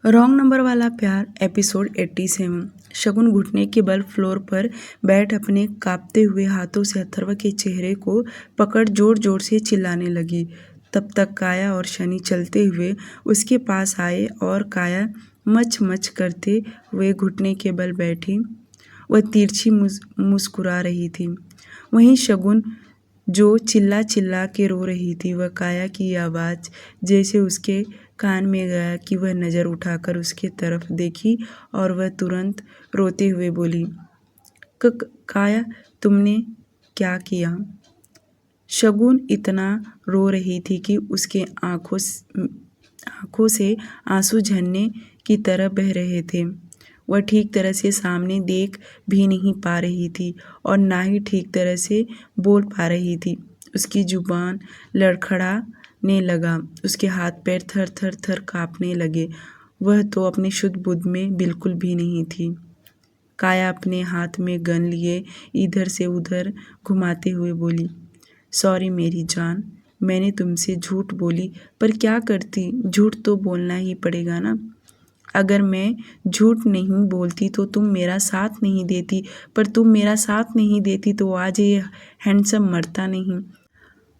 Wrong number वाला प्यार episode 87। शगुन घुटने के बल फ्लोर पर बैठ अपने कांपते हुए हाथों से अथर्व के चेहरे को पकड़ जोर जोर से चिल्लाने लगी। तब तक काया और शनि चलते हुए उसके पास आए और काया मच मच करते हुए घुटने के बल बैठी। वह तिरछी मुस्कुरा रही थी। वहीं शगुन जो चिल्ला चिल्ला के रो रही थी। वह काया की आवाज़ जैसे उसके कान में गया कि वह नज़र उठाकर उसके तरफ देखी और वह तुरंत रोते हुए बोली, काया तुमने क्या किया? शगुन इतना रो रही थी कि उसके आँखों से आंसू झरने की तरह बह रहे थे। वह ठीक तरह से सामने देख भी नहीं पा रही थी और ना ही ठीक तरह से बोल पा रही थी। उसकी जुबान लड़खड़ाने लगा, उसके हाथ पैर थर थर थर काँपने लगे। वह तो अपनी शुद्ध बुद्ध में बिल्कुल भी नहीं थी। काया अपने हाथ में गन लिए इधर से उधर घुमाते हुए बोली, सॉरी मेरी जान, मैंने तुमसे झूठ बोली, पर क्या करती, झूठ तो बोलना ही पड़ेगा ना। अगर मैं झूठ नहीं बोलती तो तुम मेरा साथ नहीं देती, पर तुम मेरा साथ नहीं देती तो आज ये हैंडसम मरता नहीं।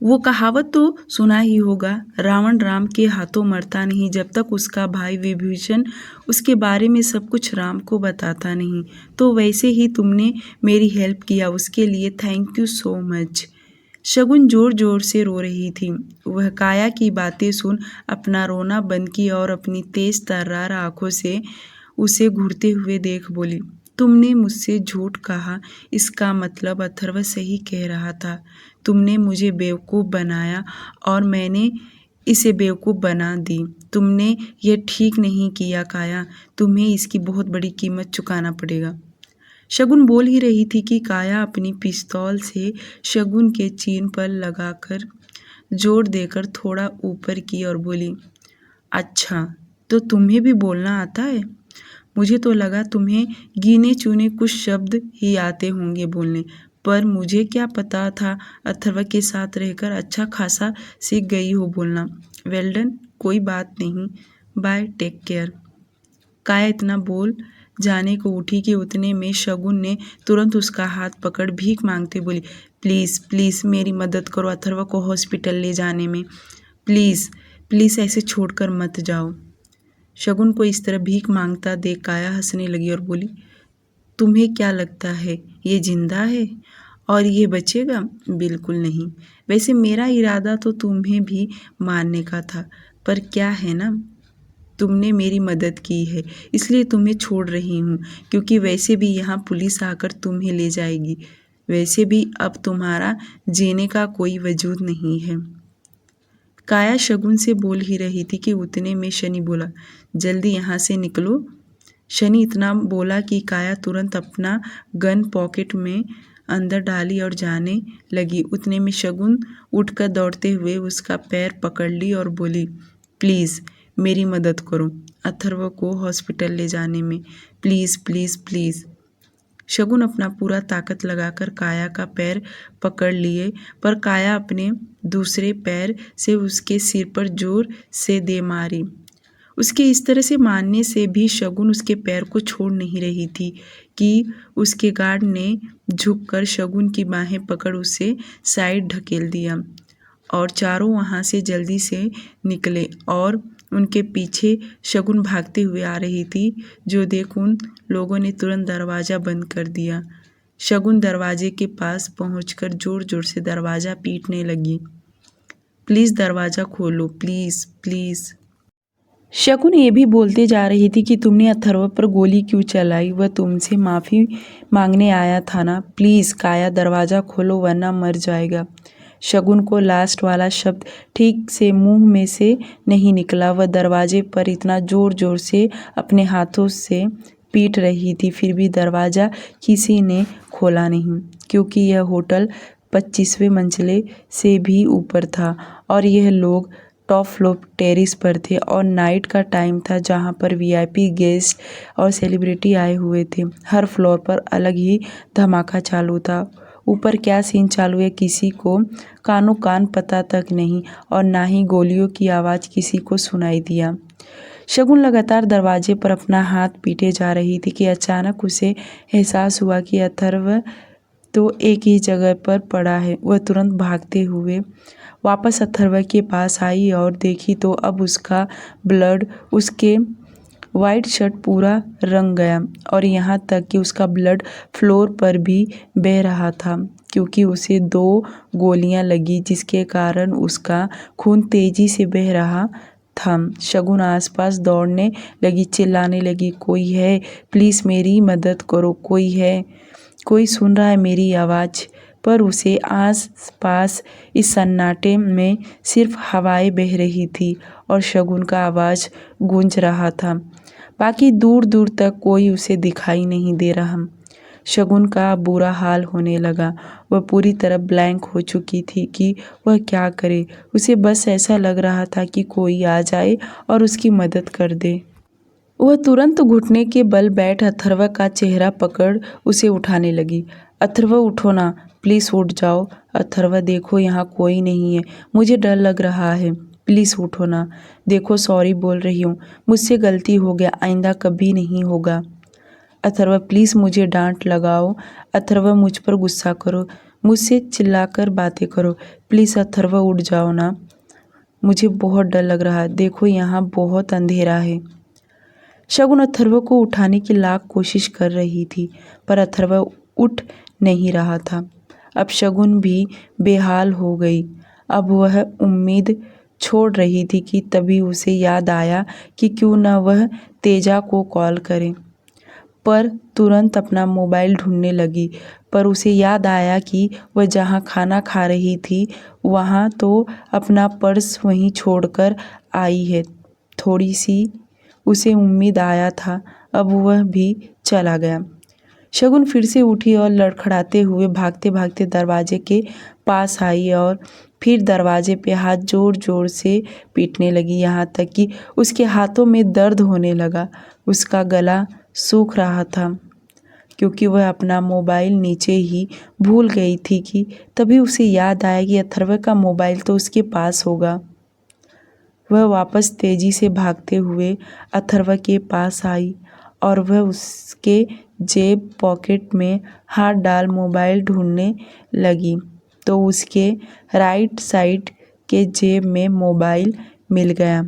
वो कहावत तो सुना ही होगा, रावण राम के हाथों मरता नहीं जब तक उसका भाई विभीषण उसके बारे में सब कुछ राम को बताता नहीं। तो वैसे ही तुमने मेरी हेल्प किया, उसके लिए थैंक यू सो मच। शगुन जोर जोर से रो रही थी। वह काया की बातें सुन अपना रोना बंद किया और अपनी तेज तर्रार आंखों से उसे घूरते हुए देख बोली, तुमने मुझसे झूठ कहा, इसका मतलब अथर्व सही कह रहा था। तुमने मुझे बेवकूफ़ बनाया और मैंने इसे बेवकूफ़ बना दी। तुमने यह ठीक नहीं किया काया, तुम्हें इसकी बहुत बड़ी कीमत चुकाना पड़ेगा। शगुन बोल ही रही थी कि काया अपनी पिस्तौल से शगुन के चीन पर लगाकर जोर देकर थोड़ा ऊपर की और बोली, अच्छा तो तुम्हें भी बोलना आता है? मुझे तो लगा तुम्हें गिने चुने कुछ शब्द ही आते होंगे बोलने, पर मुझे क्या पता था अथर्व के साथ रहकर अच्छा खासा सीख गई हो बोलना। वेल डन, कोई बात नहीं, बाय, टेक केयर। काया इतना बोल जाने को उठी कि उतने में शगुन ने तुरंत उसका हाथ पकड़ भीख मांगते बोली, प्लीज़ प्लीज़ मेरी मदद करो अथर्व को हॉस्पिटल ले जाने में, प्लीज़ प्लीज़ ऐसे छोड़कर मत जाओ। शगुन को इस तरह भीख मांगता देख काया हंसने लगी और बोली, तुम्हें क्या लगता है ये जिंदा है और ये बचेगा? बिल्कुल नहीं। वैसे मेरा इरादा तो तुम्हें भी मारने का था, पर क्या है ना, तुमने मेरी मदद की है इसलिए तुम्हें छोड़ रही हूँ, क्योंकि वैसे भी यहाँ पुलिस आकर तुम्हें ले जाएगी। वैसे भी अब तुम्हारा जीने का कोई वजूद नहीं है। काया शगुन से बोल ही रही थी कि उतने में शनि बोला, जल्दी यहाँ से निकलो। शनि इतना बोला कि काया तुरंत अपना गन पॉकेट में अंदर डाली और जाने लगी। उतने में शगुन उठकर दौड़ते हुए उसका पैर पकड़ ली और बोली, प्लीज़ मेरी मदद करो अथर्व को हॉस्पिटल ले जाने में, प्लीज़ प्लीज़ प्लीज़। शगुन अपना पूरा ताकत लगाकर काया का पैर पकड़ लिए, पर काया अपने दूसरे पैर से उसके सिर पर जोर से दे मारी। उसके इस तरह से मारने से भी शगुन उसके पैर को छोड़ नहीं रही थी कि उसके गार्ड ने झुककर शगुन की बाहें पकड़ उसे साइड ढकेल दिया और चारों वहाँ से जल्दी से निकले और उनके पीछे शगुन भागते हुए आ रही थी, जो देख उन लोगों ने तुरंत दरवाज़ा बंद कर दिया। शगुन दरवाजे के पास पहुंचकर जोर जोर से दरवाज़ा पीटने लगी, प्लीज़ दरवाज़ा खोलो, प्लीज़ प्लीज़। शगुन ये भी बोलते जा रही थी कि तुमने अथर्व पर गोली क्यों चलाई, वह तुमसे माफ़ी मांगने आया था ना, प्लीज़ काया दरवाज़ा खोलो वरना मर जाएगा। शगुन को लास्ट वाला शब्द ठीक से मुंह में से नहीं निकला। वह दरवाजे पर इतना ज़ोर ज़ोर से अपने हाथों से पीट रही थी, फिर भी दरवाज़ा किसी ने खोला नहीं, क्योंकि यह होटल 25वें मंजिले से भी ऊपर था और यह लोग टॉप फ्लोर टेरिस पर थे और नाइट का टाइम था जहां पर वीआईपी गेस्ट और सेलिब्रिटी आए हुए थे। हर फ्लोर पर अलग ही धमाका चालू था। ऊपर क्या सीन चालू है किसी को कानो कान पता तक नहीं और ना ही गोलियों की आवाज़ किसी को सुनाई दिया। शगुन लगातार दरवाजे पर अपना हाथ पीटे जा रही थी कि अचानक उसे एहसास हुआ कि अथर्व तो एक ही जगह पर पड़ा है। वह तुरंत भागते हुए वापस अथर्व के पास आई और देखी तो अब उसका ब्लड उसके वाइट शर्ट पूरा रंग गया और यहाँ तक कि उसका ब्लड फ्लोर पर भी बह रहा था क्योंकि उसे 2 गोलियां लगी जिसके कारण उसका खून तेजी से बह रहा था। शगुन आसपास दौड़ने लगी, चिल्लाने लगी, कोई है, प्लीज़ मेरी मदद करो, कोई है, कोई सुन रहा है मेरी आवाज़। पर उसे आस पास इस सन्नाटे में सिर्फ हवाएं बह रही थी और शगुन का आवाज़ गूंज रहा था। बाकी दूर दूर तक कोई उसे दिखाई नहीं दे रहा। शगुन का बुरा हाल होने लगा। वह पूरी तरह ब्लैंक हो चुकी थी कि वह क्या करे। उसे बस ऐसा लग रहा था कि कोई आ जाए और उसकी मदद कर दे। वह तुरंत घुटने के बल बैठ अथर्व का चेहरा पकड़ उसे उठाने लगी। अथर्व उठो ना, प्लीज़ उठ जाओ। अथर्व देखो यहाँ कोई नहीं है, मुझे डर लग रहा है, प्लीज़ उठो ना। देखो सॉरी बोल रही हूँ, मुझसे गलती हो गया, आइंदा कभी नहीं होगा। अथर्व प्लीज़ मुझे डांट लगाओ। अथर्व मुझ पर गुस्सा करो, मुझसे चिल्लाकर बातें करो, प्लीज़ अथर्व उठ जाओ ना, मुझे बहुत डर लग रहा है, देखो यहाँ बहुत अंधेरा है। शगुन अथर्व को उठाने की लाख कोशिश कर रही थी पर अथर्व उठ नहीं रहा था। अब शगुन भी बेहाल हो गई। अब वह उम्मीद छोड़ रही थी कि तभी उसे याद आया कि क्यों न वह तेजा को कॉल करे। पर तुरंत अपना मोबाइल ढूंढने लगी पर उसे याद आया कि वह जहाँ खाना खा रही थी वहाँ तो अपना पर्स वहीं छोड़कर आई है। थोड़ी सी उसे उम्मीद आया था, अब वह भी चला गया। शगुन फिर से उठी और लड़खड़ाते हुए भागते भागते दरवाजे के पास आई और फिर दरवाजे पे हाथ जोर जोर से पीटने लगी, यहाँ तक कि उसके हाथों में दर्द होने लगा। उसका गला सूख रहा था क्योंकि वह अपना मोबाइल नीचे ही भूल गई थी कि तभी उसे याद आया कि अथर्व का मोबाइल तो उसके पास होगा। वह वापस तेजी से भागते हुए अथर्व के पास आई और वह उसके जेब पॉकेट में हाथ डाल मोबाइल ढूंढने लगी तो उसके राइट साइड के जेब में मोबाइल मिल गया।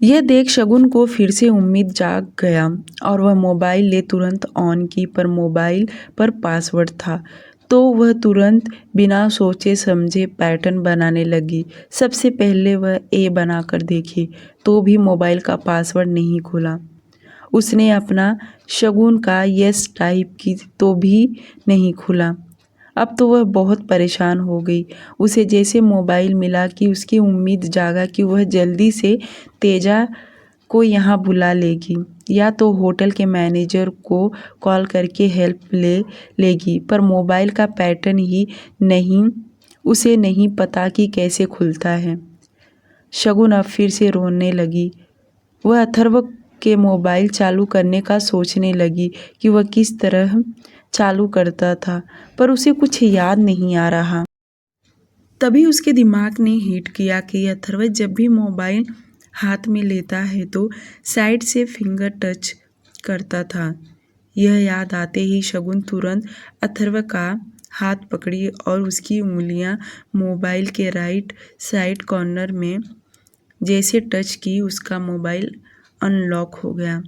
यह देख शगुन को फिर से उम्मीद जाग गया और वह मोबाइल ले तुरंत ऑन की पर मोबाइल पर पासवर्ड था तो वह तुरंत बिना सोचे समझे पैटर्न बनाने लगी। सबसे पहले वह ए बनाकर देखी तो भी मोबाइल का पासवर्ड नहीं खुला। उसने अपना शगुन का यस टाइप की तो भी नहीं खुला। अब तो वह बहुत परेशान हो गई। उसे जैसे मोबाइल मिला कि उसकी उम्मीद जागा कि वह जल्दी से तेजा को यहाँ बुला लेगी या तो होटल के मैनेजर को कॉल करके हेल्प ले लेगी, पर मोबाइल का पैटर्न ही नहीं, उसे नहीं पता कि कैसे खुलता है। शगुन अब फिर से रोने लगी। वह अथर्व के मोबाइल चालू करने का सोचने लगी कि वह किस तरह चालू करता था पर उसे कुछ याद नहीं आ रहा। तभी उसके दिमाग ने हिट किया कि अथर्व जब भी मोबाइल हाथ में लेता है तो साइड से फिंगर टच करता था। यह याद आते ही शगुन तुरंत अथर्व का हाथ पकड़ी और उसकी उंगलियां मोबाइल के राइट साइड कॉर्नर में जैसे टच की उसका मोबाइल अनलॉक हो गया।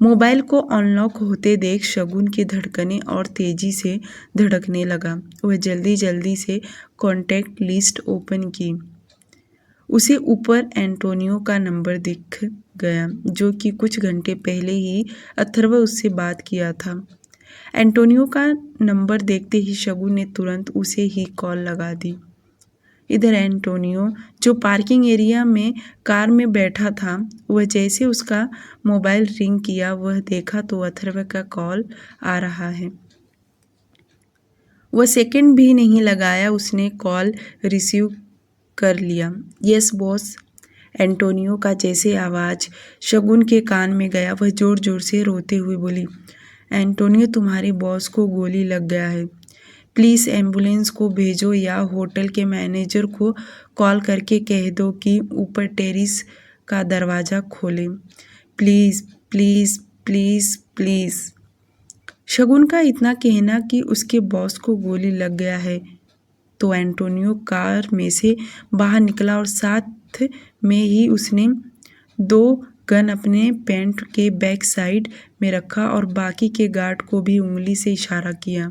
मोबाइल को अनलॉक होते देख शगुन की धड़कनें और तेजी से धड़कने लगा। वह जल्दी जल्दी से कॉन्टैक्ट लिस्ट ओपन की। उसे ऊपर एंटोनियो का नंबर दिख गया जो कि कुछ घंटे पहले ही अथर्व उससे बात किया था। एंटोनियो का नंबर देखते ही शगुन ने तुरंत उसे ही कॉल लगा दी। इधर एंटोनियो जो पार्किंग एरिया में कार में बैठा था, वह जैसे उसका मोबाइल रिंग किया वह देखा तो अथर्व का कॉल आ रहा है। वह सेकंड भी नहीं लगाया, उसने कॉल रिसीव कर लिया। Yes boss. एंटोनियो का जैसे आवाज़ शगुन के कान में गया वह जोर जोर से रोते हुए बोली, एंटोनियो तुम्हारे बॉस को गोली लग गया है, प्लीज़ एम्बुलेंस को भेजो या होटल के मैनेजर को कॉल करके कह दो कि ऊपर टेरिस का दरवाज़ा खोलें। Please please please please. Shagun का इतना कहना कि उसके बॉस को गोली लग गया है तो एंटोनियो कार में से बाहर निकला और साथ में ही उसने 2 गन अपने पैंट के बैक साइड में रखा और बाकी के गार्ड को भी उंगली से इशारा किया।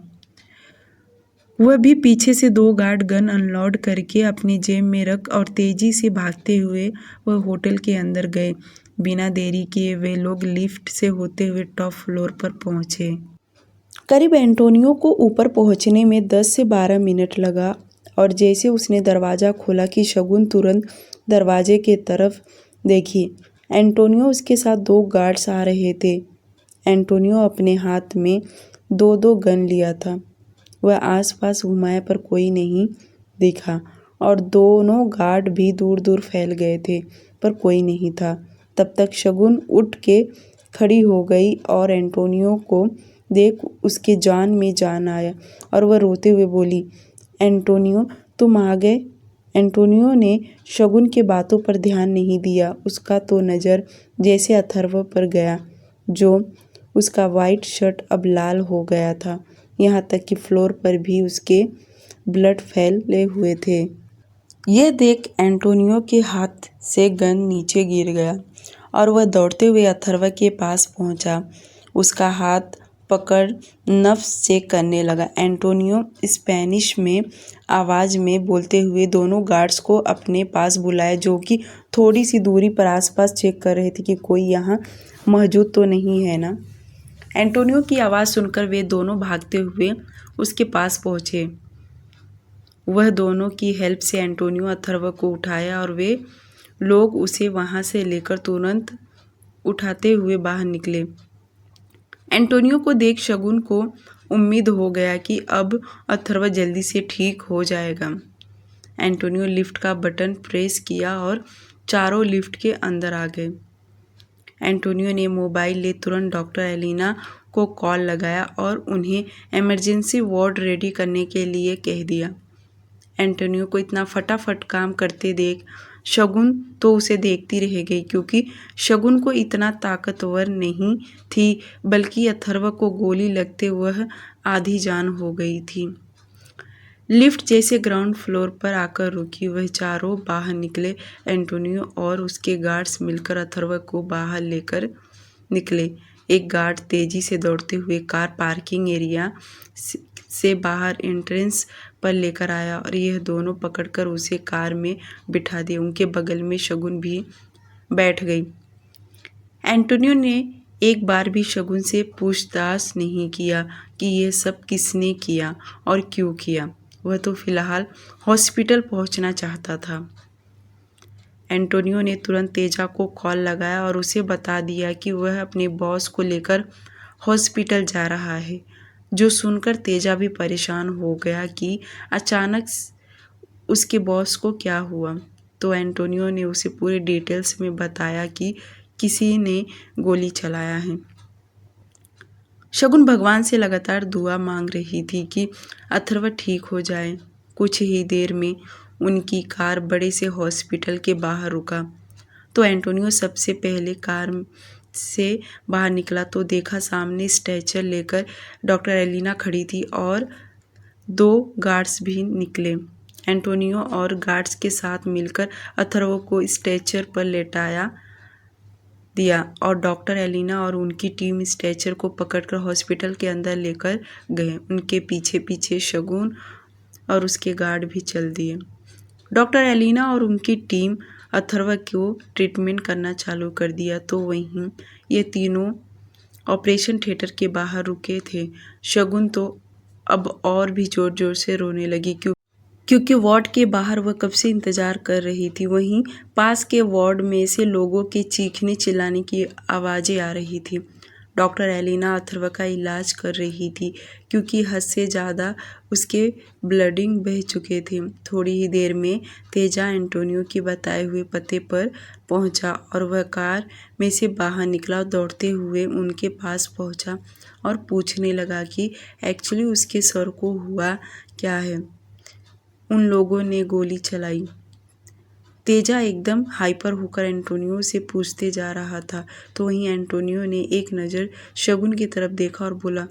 वह भी पीछे से 2 गार्ड गन अनलोड करके अपनी जेब में रख और तेजी से भागते हुए वह होटल के अंदर गए। बिना देरी किए वे लोग लिफ्ट से होते हुए टॉप फ्लोर पर पहुंचे। करीब एंटोनियो को ऊपर पहुंचने में 10 से 12 मिनट लगा और जैसे उसने दरवाज़ा खोला कि शगुन तुरंत दरवाजे के तरफ देखी। एंटोनियो उसके साथ 2 गार्ड्स आ रहे थे। एंटोनियो अपने हाथ में 2 गन लिया था। वह आसपास घुमाया पर कोई नहीं दिखा और दोनों गार्ड भी दूर दूर फैल गए थे पर कोई नहीं था। तब तक शगुन उठ के खड़ी हो गई और एंटोनियो को देख उसके जान में जान आया और वह रोते हुए बोली, एंटोनियो तुम आ गए। एंटोनियो ने शगुन के बातों पर ध्यान नहीं दिया। उसका तो नज़र जैसे अथर्व पर गया जो उसका वाइट शर्ट अब लाल हो गया था, यहाँ तक कि फ्लोर पर भी उसके ब्लड फैले हुए थे। यह देख एंटोनियो के हाथ से गन नीचे गिर गया और वह दौड़ते हुए अथर्व के पास पहुंचा। उसका हाथ पकड़ नफ्स चेक करने लगा। एंटोनियो स्पेनिश में आवाज़ में बोलते हुए दोनों गार्ड्स को अपने पास बुलाया जो कि थोड़ी सी दूरी पर आसपास चेक कर रहे थे कि कोई यहाँ मौजूद तो नहीं है ना। एंटोनियो की आवाज़ सुनकर वे दोनों भागते हुए उसके पास पहुँचे। वह दोनों की हेल्प से एंटोनियो अथर्व को उठाया और वे लोग उसे वहाँ से लेकर तुरंत उठाते हुए बाहर निकले। एंटोनियो को देख शगुन को उम्मीद हो गया कि अब अथर्व जल्दी से ठीक हो जाएगा। एंटोनियो लिफ्ट का बटन प्रेस किया और चारों लिफ्ट के अंदर आ गए। एंटोनियो ने मोबाइल ले तुरंत डॉक्टर एलिना को कॉल लगाया और उन्हें इमरजेंसी वार्ड रेडी करने के लिए कह दिया। एंटोनियो को इतना फटाफट काम करते देख शगुन तो उसे देखती रह गई क्योंकि शगुन को इतना ताकतवर नहीं थी बल्कि अथर्व को गोली लगते वह आधी जान हो गई थी। लिफ्ट जैसे ग्राउंड फ्लोर पर आकर रुकी, वह चारों बाहर निकले। एंटोनियो और उसके गार्ड्स मिलकर अथर्व को बाहर लेकर निकले। एक गार्ड तेजी से दौड़ते हुए कार पार्किंग एरिया से बाहर एंट्रेंस पर लेकर आया और यह दोनों पकड़कर उसे कार में बिठा दिए। उनके बगल में शगुन भी बैठ गई। एंटोनियो ने एक बार भी शगुन से पूछताछ नहीं किया कि यह सब किसने किया और क्यों किया। वह तो फिलहाल हॉस्पिटल पहुंचना चाहता था। एंटोनियो ने तुरंत तेजा को कॉल लगाया और उसे बता दिया कि वह अपने बॉस को लेकर हॉस्पिटल जा रहा है। जो सुनकर तेजा भी परेशान हो गया कि अचानक उसके बॉस को क्या हुआ। तो एंटोनियो ने उसे पूरे डिटेल्स में बताया कि किसी ने गोली चलाया है। शगुन भगवान से लगातार दुआ मांग रही थी कि अथर्व ठीक हो जाए। कुछ ही देर में उनकी कार बड़े से हॉस्पिटल के बाहर रुका तो एंटोनियो सबसे पहले कार से बाहर निकला तो देखा सामने स्ट्रेचर लेकर डॉक्टर एलिना खड़ी थी और 2 गार्ड्स भी निकले। एंटोनियो और गार्ड्स के साथ मिलकर अथर्व को स्ट्रेचर पर लेटाया दिया और डॉक्टर एलिना और उनकी टीम स्ट्रेचर को पकड़कर हॉस्पिटल के अंदर लेकर गए। उनके पीछे पीछे शगुन और उसके गार्ड भी चल दिए। डॉक्टर एलिना और उनकी टीम अथर्व को ट्रीटमेंट करना चालू कर दिया तो वहीं ये तीनों ऑपरेशन थिएटर के बाहर रुके थे। शगुन तो अब और भी जोर जोर से रोने लगी क्योंकि वार्ड के बाहर वह कब से इंतजार कर रही थी। वहीं पास के वार्ड में से लोगों के चीखने चिल्लाने की आवाज़ें आ रही थी। डॉक्टर एलिना अथर्व का इलाज कर रही थी क्योंकि हद से ज़्यादा उसके ब्लीडिंग बह चुके थे। थोड़ी ही देर में तेजा एंटोनियो के बताए हुए पते पर पहुंचा और वह कार में से बाहर निकला, दौड़ते हुए उनके पास पहुंचा और पूछने लगा कि एक्चुअली उसके सर को हुआ क्या है। उन लोगों ने गोली चलाई। तेजा एकदम हाइपर होकर एंटोनियो से पूछते जा रहा था, तो वहीं एंटोनियो ने एक नज़र शगुन की तरफ देखा और बोला,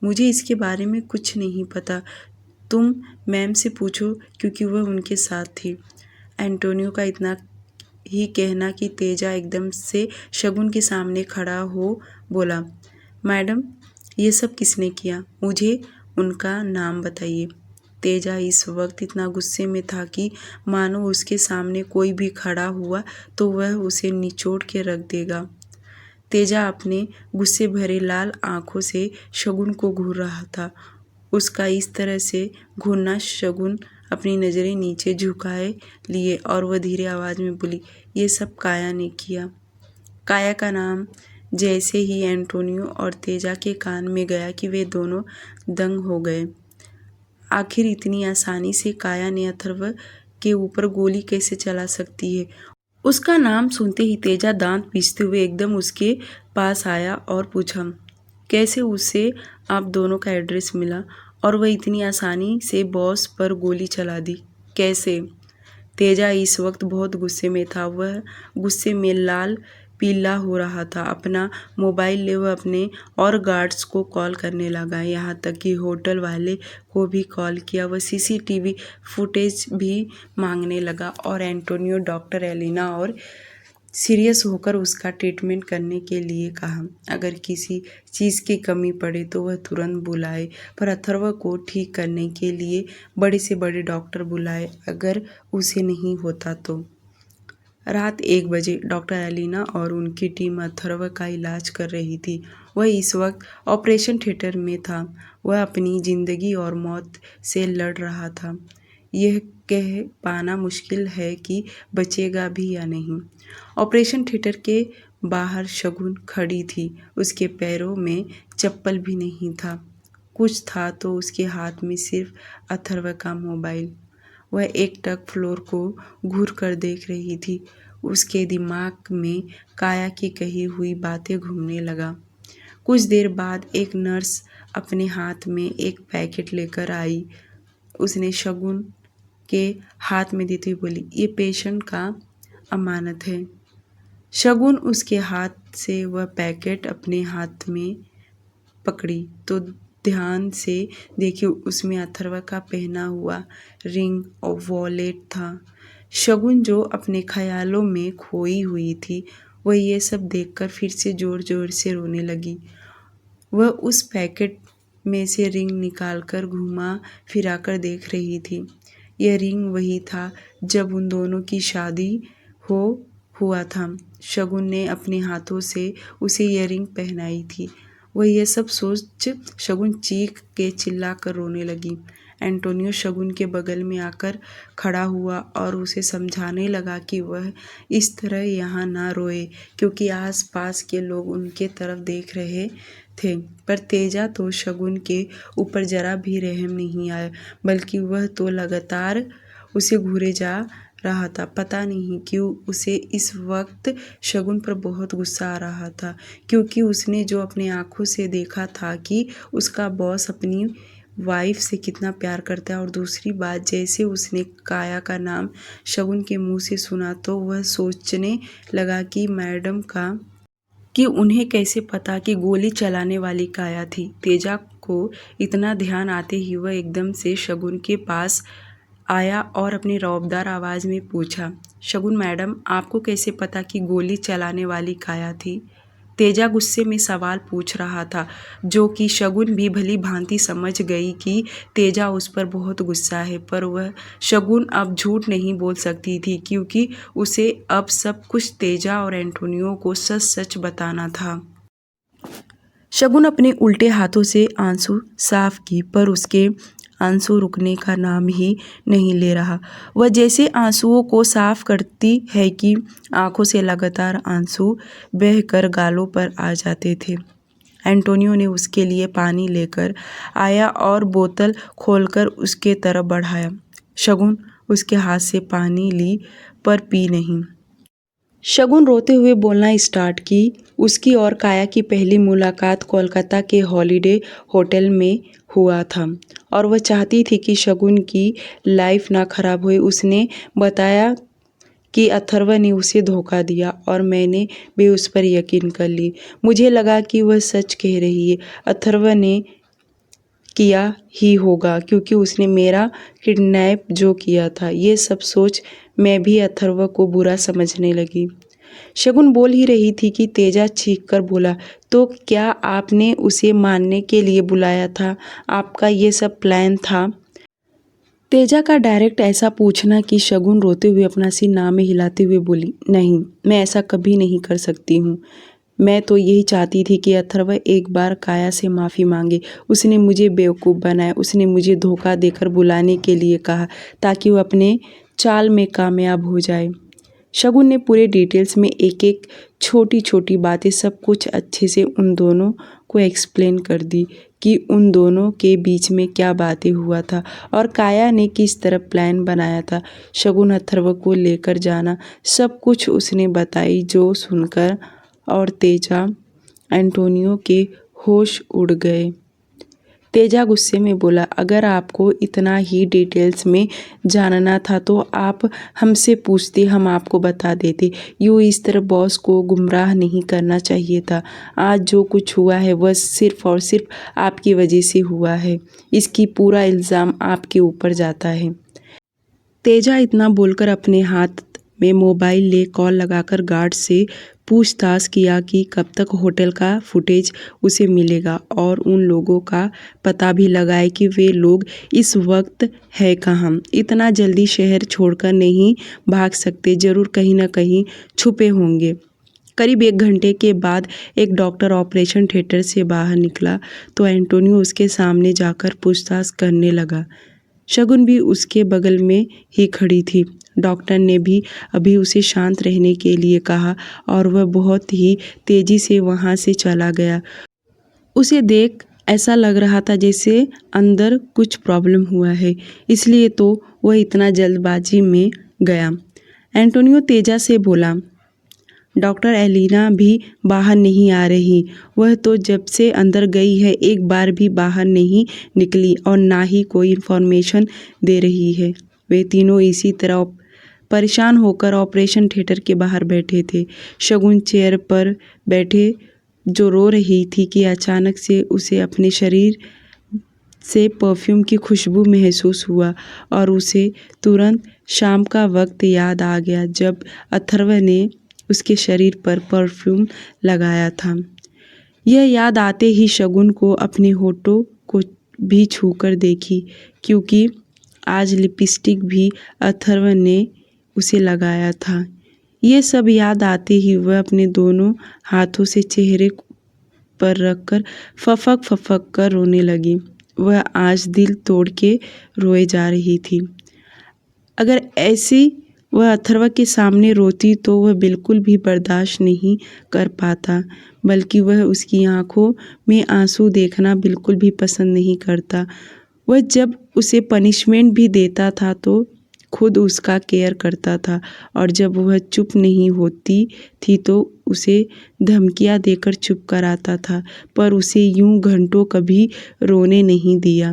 मुझे इसके बारे में कुछ नहीं पता, तुम मैम से पूछो, क्योंकि वह उनके साथ थी। एंटोनियो का इतना ही कहना कि तेजा एकदम से शगुन के सामने खड़ा हो बोला, मैडम ये सब किसने किया, मुझे उनका नाम बताइए। तेजा इस वक्त इतना गुस्से में था कि मानो उसके सामने कोई भी खड़ा हुआ तो वह उसे निचोड़ के रख देगा। तेजा अपने गुस्से भरे लाल आंखों से शगुन को घूर रहा था। उसका इस तरह से घूरना, शगुन अपनी नज़रें नीचे झुकाए लिए और वह धीरे आवाज़ में बोली, ये सब काया ने किया। काया का नाम जैसे ही एंटोनियो और तेजा के कान में गया कि वे दोनों दंग हो गए। आखिर इतनी आसानी से काया ने अथर्व के ऊपर गोली कैसे चला सकती है। उसका नाम सुनते ही तेजा दांत पीसते हुए एकदम उसके पास आया और पूछा, कैसे उसे आप दोनों का एड्रेस मिला और वह इतनी आसानी से बॉस पर गोली चला दी, कैसे। तेजा इस वक्त बहुत गुस्से में था। वह गुस्से में लाल पीला हो रहा था। अपना मोबाइल ले वह अपने और गार्ड्स को कॉल करने लगा, यहाँ तक कि होटल वाले को भी कॉल किया। वह सीसीटीवी फुटेज भी मांगने लगा और एंटोनियो, डॉक्टर एलिना और सीरियस होकर उसका ट्रीटमेंट करने के लिए कहा। अगर किसी चीज़ की कमी पड़े तो वह तुरंत बुलाए, पर अथर्व को ठीक करने के लिए बड़े से बड़े डॉक्टर बुलाए अगर उसे नहीं होता तो। रात 1 बजे डॉक्टर एलिना और उनकी टीम अथर्व का इलाज कर रही थी। वह इस वक्त ऑपरेशन थिएटर में था। वह अपनी ज़िंदगी और मौत से लड़ रहा था। यह कह पाना मुश्किल है कि बचेगा भी या नहीं। ऑपरेशन थिएटर के बाहर शगुन खड़ी थी। उसके पैरों में चप्पल भी नहीं था। कुछ था तो उसके हाथ में सिर्फ अथर्व का मोबाइल। वह एकटक फ्लोर को घूर कर देख रही थी। उसके दिमाग में काया की कही हुई बातें घूमने लगा। कुछ देर बाद एक नर्स अपने हाथ में एक पैकेट लेकर आई। उसने शगुन के हाथ में देते हुए बोली, ये पेशेंट का अमानत है। शगुन उसके हाथ से वह पैकेट अपने हाथ में पकड़ी तो ध्यान से देखी, उसमें अथर्व का पहना हुआ रिंग और वॉलेट था। शगुन जो अपने ख्यालों में खोई हुई थी, वह ये सब देखकर फिर से जोर जोर से रोने लगी। वह उस पैकेट में से रिंग निकालकर घुमा फिराकर देख रही थी। यह रिंग वही था जब उन दोनों की शादी हुआ था। शगुन ने अपने हाथों से उसे यह रिंग पहनाई थी। वह यह सब सोच शगुन चीख के चिल्ला कर रोने लगी। एंटोनियो शगुन के बगल में आकर खड़ा हुआ और उसे समझाने लगा कि वह इस तरह यहाँ ना रोए, क्योंकि आसपास के लोग उनके तरफ देख रहे थे। पर तेजा तो शगुन के ऊपर जरा भी रहम नहीं आया, बल्कि वह तो लगातार उसे घूरे जा रहा था। पता नहीं क्यों उसे इस वक्त शगुन पर बहुत गुस्सा आ रहा था, क्योंकि उसने जो अपने आँखों से देखा था कि उसका बॉस अपनी वाइफ से कितना प्यार करता है, और दूसरी बात जैसे उसने काया का नाम शगुन के मुंह से सुना तो वह सोचने लगा कि मैडम का कि उन्हें कैसे पता कि गोली चलाने वाली काया थी। तेजा को इतना ध्यान आते ही वह एकदम से शगुन के पास आया और अपनी रौबदार आवाज़ में पूछा, शगुन मैडम, आपको कैसे पता कि गोली चलाने वाली काया थी। तेजा गुस्से में सवाल पूछ रहा था, जो कि शगुन भी भली भांति समझ गई कि तेजा उस पर बहुत गुस्सा है, पर वह शगुन अब झूठ नहीं बोल सकती थी, क्योंकि उसे अब सब कुछ तेजा और एंटोनियो को सच सच बताना था। शगुन अपने उल्टे हाथों से आंसू साफ की, पर उसके आंसू रुकने का नाम ही नहीं ले रहा। वह जैसे आंसुओं को साफ करती है कि आंखों से लगातार आंसू बहकर गालों पर आ जाते थे। एंटोनियो ने उसके लिए पानी लेकर आया और बोतल खोलकर उसके तरफ बढ़ाया। शगुन उसके हाथ से पानी ली, पर पी नहीं। शगुन रोते हुए बोलना स्टार्ट की। उसकी और काया की पहली मुलाकात कोलकाता के हॉलिडे होटल में हुआ था, और वह चाहती थी कि शगुन की लाइफ ना खराब होए। उसने बताया कि अथर्व ने उसे धोखा दिया और मैंने भी उस पर यकीन कर ली। मुझे लगा कि वह सच कह रही है। अथर्व ने किया ही होगा क्योंकि उसने मेरा किडनैप जो किया था। ये सब सोच मैं भी अथर्व को बुरा समझने लगी। शगुन बोल ही रही थी कि तेजा चीखकर बोला, तो क्या आपने उसे मारने के लिए बुलाया था? आपका ये सब प्लान था? तेजा का डायरेक्ट ऐसा पूछना कि शगुन रोते हुए अपना सिर ना में हिलाते हुए बोली, नहीं, मैं ऐसा कभी नहीं कर सकती हूँ। मैं तो यही चाहती थी कि अथर्व एक बार काया से माफ़ी मांगे। उसने मुझे बेवकूफ़ बनाया, उसने मुझे धोखा देकर बुलाने के लिए कहा ताकि वो अपने चाल में कामयाब हो जाए। शगुन ने पूरे डिटेल्स में एक एक छोटी छोटी बातें सब कुछ अच्छे से उन दोनों को एक्सप्लेन कर दी कि उन दोनों के बीच में क्या बातें हुआ था और काया ने किस तरह प्लान बनाया था शगुन अथर्व को लेकर जाना। सब कुछ उसने बताई जो सुनकर और तेजा एंटोनियो के होश उड़ गए। तेजा गुस्से में बोला, अगर आपको इतना ही डिटेल्स में जानना था तो आप हमसे पूछते, हम आपको बता देते। यूँ इस तरह बॉस को गुमराह नहीं करना चाहिए था। आज जो कुछ हुआ है वह सिर्फ और सिर्फ आपकी वजह से हुआ है। इसकी पूरा इल्ज़ाम आपके ऊपर जाता है। तेजा इतना बोलकर अपने हाथ में मोबाइल ले कॉल लगाकर गार्ड से पूछताछ किया कि कब तक होटल का फुटेज उसे मिलेगा और उन लोगों का पता भी लगाए कि वे लोग इस वक्त है कहाँ। इतना जल्दी शहर छोड़कर नहीं भाग सकते, ज़रूर कहीं ना कहीं छुपे होंगे। करीब 1 घंटे के बाद एक डॉक्टर ऑपरेशन थिएटर से बाहर निकला तो एंटोनियो उसके सामने जाकर पूछताछ करने लगा। शगुन भी उसके बगल में ही खड़ी थी। डॉक्टर ने भी अभी उसे शांत रहने के लिए कहा और वह बहुत ही तेजी से वहाँ से चला गया। उसे देख ऐसा लग रहा था जैसे अंदर कुछ प्रॉब्लम हुआ है, इसलिए तो वह इतना जल्दबाजी में गया। एंटोनियो तेजा से बोला, डॉक्टर एलिना भी बाहर नहीं आ रही। वह तो जब से अंदर गई है एक बार भी बाहर नहीं निकली और ना ही कोई इन्फॉर्मेशन दे रही है। वे तीनों इसी तरह परेशान होकर ऑपरेशन थिएटर के बाहर बैठे थे। शगुन चेयर पर बैठे जो रो रही थी कि अचानक से उसे अपने शरीर से परफ्यूम की खुशबू महसूस हुआ और उसे तुरंत शाम का वक्त याद आ गया जब अथर्व ने उसके शरीर पर परफ्यूम लगाया था। यह याद आते ही शगुन को अपने होठों को भी छूकर देखी क्योंकि आज लिपस्टिक भी अथर्व ने उसे लगाया था। ये सब याद आते ही वह अपने दोनों हाथों से चेहरे पर रखकर फफक फफक कर रोने लगी। वह आज दिल तोड़ के रोए जा रही थी। अगर ऐसी वह अथर्व के सामने रोती तो वह बिल्कुल भी बर्दाश्त नहीं कर पाता, बल्कि वह उसकी आंखों में आंसू देखना बिल्कुल भी पसंद नहीं करता। वह जब उसे पनिशमेंट भी देता था तो खुद उसका केयर करता था और जब वह चुप नहीं होती थी तो उसे धमकियां देकर चुप कराता था, पर उसे यूं घंटों कभी रोने नहीं दिया।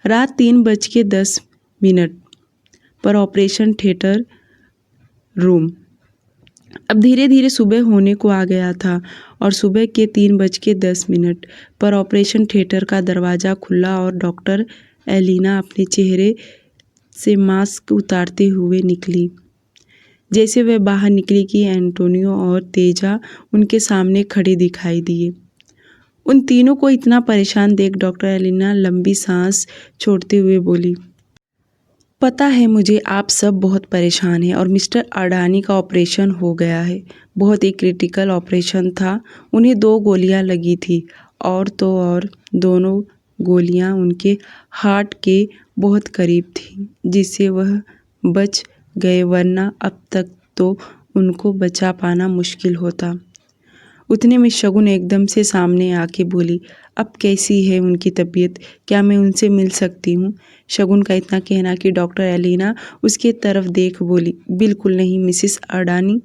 रात 3:10 पर ऑपरेशन थिएटर रूम। अब धीरे धीरे सुबह होने को आ गया था और सुबह के 3:10 पर ऑपरेशन थिएटर का दरवाज़ा खुला और डॉक्टर एलिना अपने चेहरे से मास्क उतारते हुए निकली। जैसे वह बाहर निकली कि एंटोनियो और तेजा उनके सामने खड़े दिखाई दिए। उन तीनों को इतना परेशान देख डॉक्टर एलिना लंबी सांस छोड़ते हुए बोली, पता है मुझे आप सब बहुत परेशान हैं और मिस्टर अडानी का ऑपरेशन हो गया है। बहुत ही क्रिटिकल ऑपरेशन था। उन्हें 2 गोलियां लगी थी और तो और दोनों गोलियां उनके हार्ट के बहुत करीब थी जिससे वह बच गए, वरना अब तक तो उनको बचा पाना मुश्किल होता। उतने में शगुन एकदम से सामने आके बोली, अब कैसी है उनकी तबीयत? क्या मैं उनसे मिल सकती हूँ? शगुन का इतना कहना कि डॉक्टर एलिना उसके तरफ देख बोली, बिल्कुल नहीं मिसिस अडानी,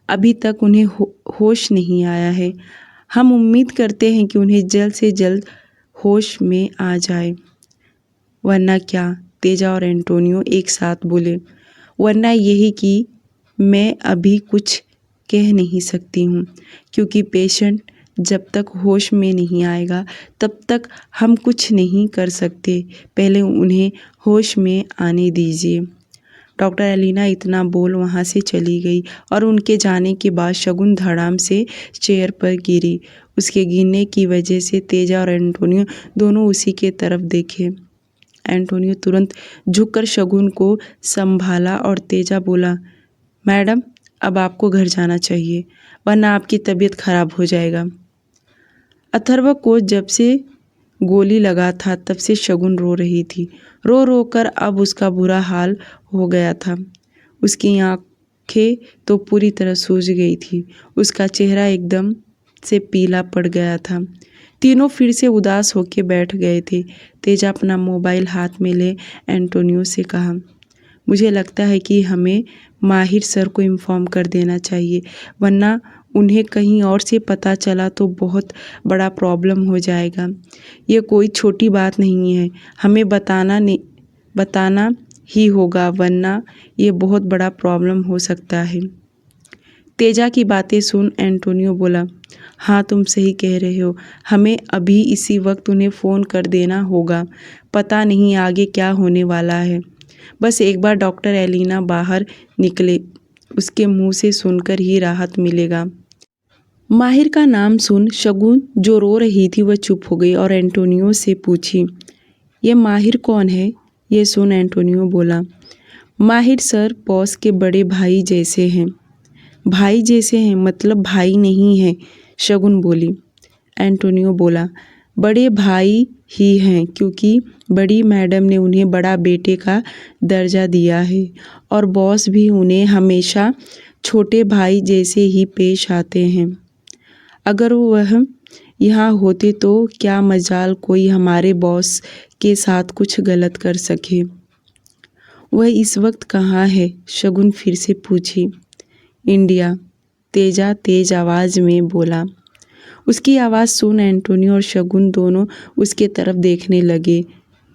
अभी तक उन्हें होश नहीं आया है। हम उम्मीद करते हैं कि उन्हें जल्द से जल्द होश में आ जाए। वरना क्या? तेजा और एंटोनियो एक साथ बोले। वरना यही कि मैं अभी कुछ कह नहीं सकती हूँ, क्योंकि पेशेंट जब तक होश में नहीं आएगा तब तक हम कुछ नहीं कर सकते। पहले उन्हें होश में आने दीजिए। डॉक्टर एलिना इतना बोल वहाँ से चली गई और उनके जाने के बाद शगुन धड़ाम से चेयर पर गिरी। उसके गिरने की वजह से तेजा और एंटोनियो दोनों उसी के तरफ देखे। एंटोनियो तुरंत झुककर शगुन को संभाला और तेजा बोला, मैडम अब आपको घर जाना चाहिए, वरना आपकी तबीयत खराब हो जाएगा। अथर्व को जब से गोली लगा था तब से शगुन रो रही थी। रो रो कर अब उसका बुरा हाल हो गया था। उसकी आंखें तो पूरी तरह सूज गई थी। उसका चेहरा एकदम से पीला पड़ गया था। तीनों फिर से उदास होकर बैठ गए थे। तेजा अपना मोबाइल हाथ में ले एंटोनियो से कहा, मुझे लगता है कि हमें माहिर सर को इन्फॉर्म कर देना चाहिए, वरना उन्हें कहीं और से पता चला तो बहुत बड़ा प्रॉब्लम हो जाएगा। ये कोई छोटी बात नहीं है, हमें बताना ही होगा, वरना ये बहुत बड़ा प्रॉब्लम हो सकता है। तेजा की बातें सुन एंटोनियो बोला, हाँ तुम सही कह रहे हो, हमें अभी इसी वक्त उन्हें फ़ोन कर देना होगा। पता नहीं आगे क्या होने वाला है। बस एक बार डॉक्टर एलिना बाहर निकले, उसके मुंह से सुनकर ही राहत मिलेगा। माहिर का नाम सुन शगुन जो रो रही थी वह चुप हो गई और एंटोनियो से पूछी, ये माहिर कौन है? ये सुन एंटोनियो बोला, माहिर सर बॉस के बड़े भाई जैसे हैं। भाई जैसे हैं मतलब भाई नहीं है, शगुन बोली। एंटोनियो बोला, बड़े भाई ही हैं, क्योंकि बड़ी मैडम ने उन्हें बड़ा बेटे का दर्जा दिया है और बॉस भी उन्हें हमेशा छोटे भाई जैसे ही पेश आते हैं। अगर वह यहाँ होते तो क्या मजाल कोई हमारे बॉस के साथ कुछ गलत कर सके। वह इस वक्त कहाँ है? शगुन फिर से पूछी। इंडिया, तेजा तेज आवाज़ में बोला। उसकी आवाज़ सुन एंटोनियो और शगुन दोनों उसके तरफ देखने लगे।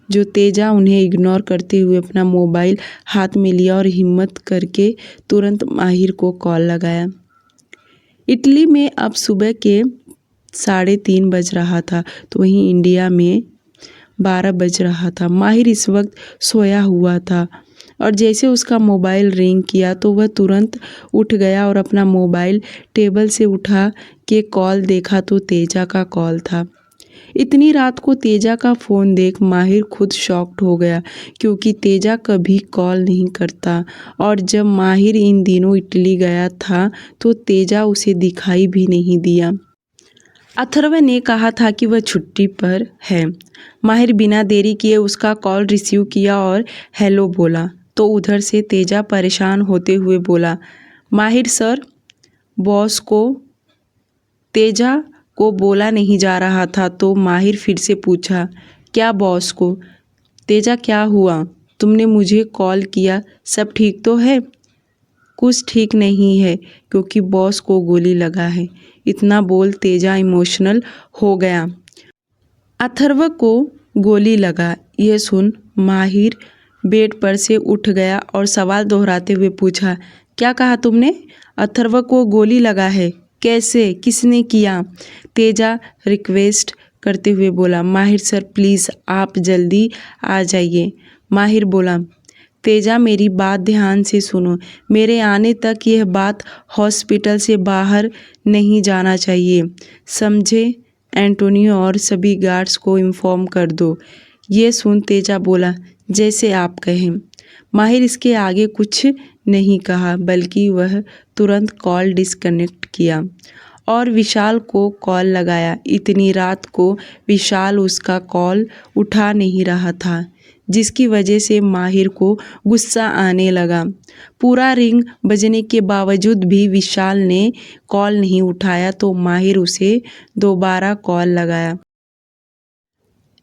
जो तेजा उन्हें इग्नोर करते हुए अपना मोबाइल हाथ में लिया और हिम्मत करके तुरंत माहिर को कॉल लगाया। इटली में अब सुबह के 3:30 बज रहा था, तो वहीं इंडिया में 12 बज रहा था। माहिर इस वक्त सोया हुआ था और जैसे उसका मोबाइल रिंग किया तो वह तुरंत उठ गया और अपना मोबाइल टेबल से उठा के कॉल देखा तो तेजा का कॉल था। इतनी रात को तेजा का फ़ोन देख माहिर खुद शॉक्ड हो गया, क्योंकि तेजा कभी कॉल नहीं करता और जब माहिर इन दिनों इटली गया था तो तेजा उसे दिखाई भी नहीं दिया। अथर्व ने कहा था कि वह छुट्टी पर है। माहिर बिना देरी किए उसका कॉल रिसीव किया और हेलो बोला तो उधर से तेजा परेशान होते हुए बोला, माहिर सर, बॉस को। तेजा को बोला नहीं जा रहा था तो माहिर फिर से पूछा, क्या बॉस को? तेजा, क्या हुआ? तुमने मुझे कॉल किया, सब ठीक तो है? कुछ ठीक नहीं है, क्योंकि बॉस को गोली लगा है। इतना बोल तेजा इमोशनल हो गया। अथर्व को गोली लगा, यह सुन माहिर बेड पर से उठ गया और सवाल दोहराते हुए पूछा, क्या कहा तुमने? अथर्व को गोली लगा है? कैसे? किसने किया? तेजा रिक्वेस्ट करते हुए बोला, माहिर सर प्लीज़ आप जल्दी आ जाइए। माहिर बोला, तेजा मेरी बात ध्यान से सुनो, मेरे आने तक यह बात हॉस्पिटल से बाहर नहीं जाना चाहिए, समझे? एंटोनियो और सभी गार्ड्स को इन्फॉर्म कर दो। ये सुन तेजा बोला, जैसे आप कहें। माहिर इसके आगे कुछ नहीं कहा, बल्कि वह तुरंत कॉल डिस्कनेक्ट किया और विशाल को कॉल लगाया। इतनी रात को विशाल उसका कॉल उठा नहीं रहा था, जिसकी वजह से माहिर को गुस्सा आने लगा। पूरा रिंग बजने के बावजूद भी विशाल ने कॉल नहीं उठाया तो माहिर उसे दोबारा कॉल लगाया।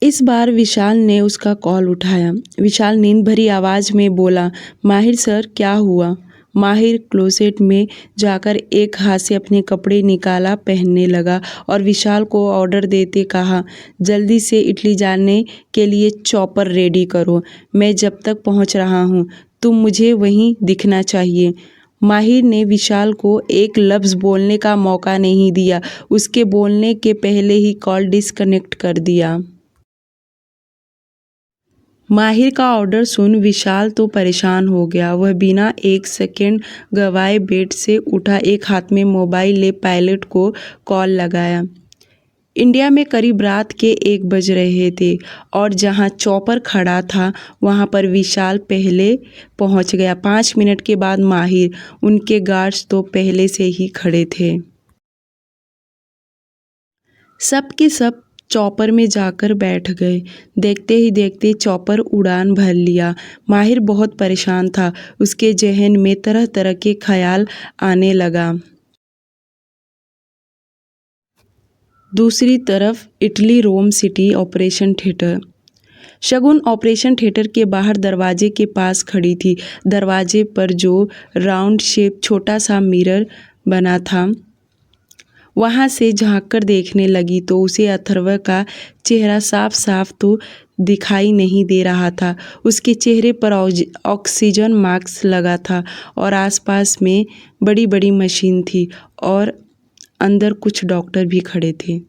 इस बार विशाल ने उसका कॉल उठाया। विशाल नींद भरी आवाज़ में बोला, माहिर सर क्या हुआ? माहिर क्लोसेट में जाकर एक हाथ से अपने कपड़े निकाला, पहनने लगा और विशाल को ऑर्डर देते कहा, जल्दी से इटली जाने के लिए चॉपर रेडी करो, मैं जब तक पहुंच रहा हूं तुम मुझे वहीं दिखना चाहिए। माहिर ने विशाल को एक लफ्ज़ बोलने का मौका नहीं दिया। उसके बोलने के पहले ही कॉल डिस्कनेक्ट कर दिया। माहिर का ऑर्डर सुन विशाल तो परेशान हो गया। वह बिना एक सेकंड गंवाए बेड से उठा, एक हाथ में मोबाइल ले पायलट को कॉल लगाया। इंडिया में करीब रात के 1 बज रहे थे और जहां चॉपर खड़ा था वहां पर विशाल पहले पहुंच गया। 5 मिनट के बाद माहिर, उनके गार्ड्स तो पहले से ही खड़े थे। सब के सब चॉपर में जाकर बैठ गए। देखते ही देखते चॉपर उड़ान भर लिया। माहिर बहुत परेशान था। उसके जहन में तरह तरह के ख्याल आने लगा। दूसरी तरफ इटली रोम सिटी ऑपरेशन थिएटर। शगुन ऑपरेशन थिएटर के बाहर दरवाजे के पास खड़ी थी। दरवाजे पर जो राउंड शेप छोटा सा मिरर बना था, वहाँ से झांककर देखने लगी तो उसे अथर्व का चेहरा साफ साफ तो दिखाई नहीं दे रहा था। उसके चेहरे पर ऑक्सीजन मास्क लगा था और आसपास में बड़ी बड़ी मशीन थी और अंदर कुछ डॉक्टर भी खड़े थे,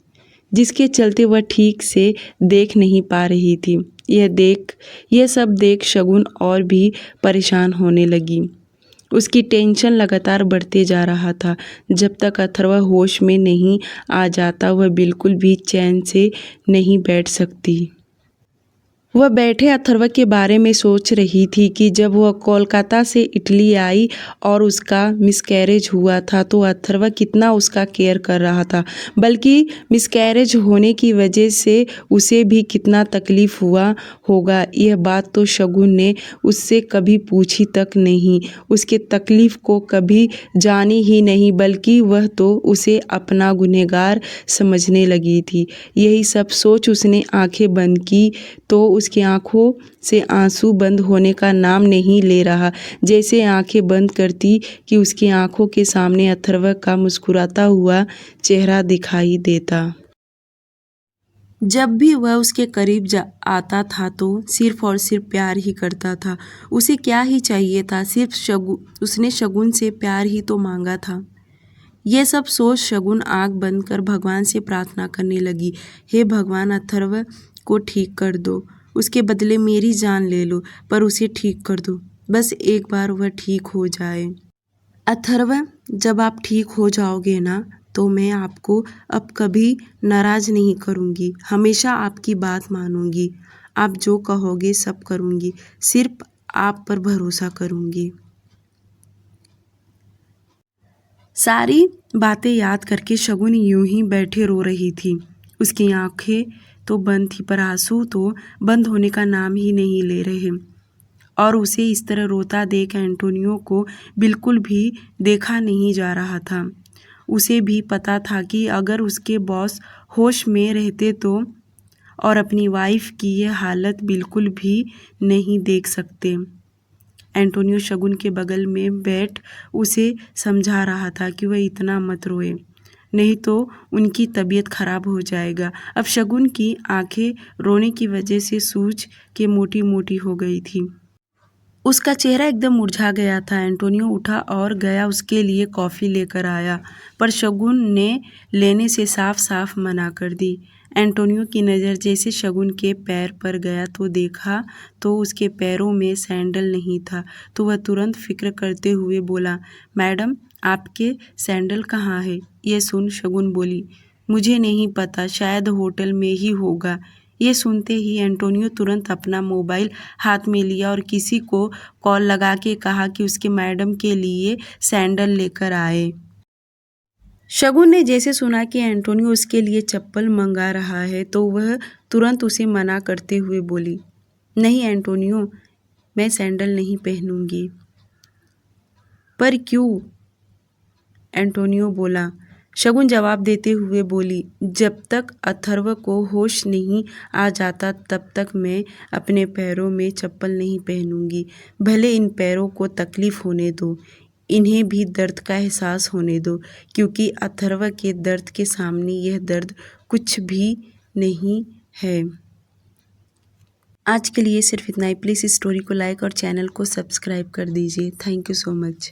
जिसके चलते वह ठीक से देख नहीं पा रही थी। यह सब देख शगुन और भी परेशान होने लगी। उसकी टेंशन लगातार बढ़ते जा रहा था। जब तक अथर्व होश में नहीं आ जाता वह बिल्कुल भी चैन से नहीं बैठ सकती। वह बैठे अथर्व के बारे में सोच रही थी कि जब वह कोलकाता से इटली आई और उसका मिसकैरेज हुआ था तो अथर्व कितना उसका केयर कर रहा था, बल्कि मिसकैरेज होने की वजह से उसे भी कितना तकलीफ़ हुआ होगा। यह बात तो शगुन ने उससे कभी पूछी तक नहीं, उसके तकलीफ़ को कभी जानी ही नहीं, बल्कि वह तो उसे अपना गुनहगार समझने लगी थी। यही सब सोच उसने आंखें बंद की तो उसकी आंखों से आंसू बंद होने का नाम नहीं ले रहा। जैसे आंखें बंद करती कि उसकी आंखों के सामने अथर्व का मुस्कुराता हुआ चेहरा दिखाई देता। जब भी वह उसके करीब आता था तो सिर्फ और सिर्फ प्यार ही करता था। उसे क्या ही चाहिए था, सिर्फ उसने शगुन से प्यार ही तो मांगा था। यह सब सोच शगुन आँख बंद कर भगवान से प्रार्थना करने लगी। हे भगवान, अथर्व को ठीक कर दो, उसके बदले मेरी जान ले लो, पर उसे ठीक कर दो। बस एक बार वह ठीक हो जाए। अथर्व, जब आप ठीक हो जाओगे ना तो मैं आपको अब कभी नाराज़ नहीं करूँगी, हमेशा आपकी बात मानूंगी। आप जो कहोगे सब करूँगी, सिर्फ आप पर भरोसा करूँगी। सारी बातें याद करके शगुन यूं ही बैठे रो रही थी। उसकी आंखें तो बंद थी पर आंसू तो बंद होने का नाम ही नहीं ले रहे। और उसे इस तरह रोता देख एंटोनियो को बिल्कुल भी देखा नहीं जा रहा था। उसे भी पता था कि अगर उसके बॉस होश में रहते तो और अपनी वाइफ की ये हालत बिल्कुल भी नहीं देख सकते। एंटोनियो शगुन के बगल में बैठ उसे समझा रहा था कि वह इतना मत रोए, नहीं तो उनकी तबीयत खराब हो जाएगा। अब शगुन की आंखें रोने की वजह से सूज के मोटी मोटी हो गई थी। उसका चेहरा एकदम मुरझा गया था। एंटोनियो उठा और गया उसके लिए कॉफ़ी लेकर आया, पर शगुन ने लेने से साफ साफ मना कर दी। एंटोनियो की नज़र जैसे शगुन के पैर पर गया तो देखा तो उसके पैरों में सैंडल नहीं था, तो वह तुरंत फिक्र करते हुए बोला, मैडम आपके सैंडल कहाँ है? ये सुन शगुन बोली, मुझे नहीं पता, शायद होटल में ही होगा। ये सुनते ही एंटोनियो तुरंत अपना मोबाइल हाथ में लिया और किसी को कॉल लगा के कहा कि उसके मैडम के लिए सैंडल लेकर आए। शगुन ने जैसे सुना कि एंटोनियो उसके लिए चप्पल मंगा रहा है तो वह तुरंत उसे मना करते हुए बोली, नहीं एंटोनियो, मैं सैंडल नहीं पहनूंगी। पर क्यों? एंटोनियो बोला। शगुन जवाब देते हुए बोली, जब तक अथर्व को होश नहीं आ जाता तब तक मैं अपने पैरों में चप्पल नहीं पहनूंगी। भले इन पैरों को तकलीफ़ होने दो, इन्हें भी दर्द का एहसास होने दो, क्योंकि अथर्व के दर्द के सामने यह दर्द कुछ भी नहीं है। आज के लिए सिर्फ इतना ही। प्लीज़ इस स्टोरी को लाइक और चैनल को सब्सक्राइब कर दीजिए। Thank you so much.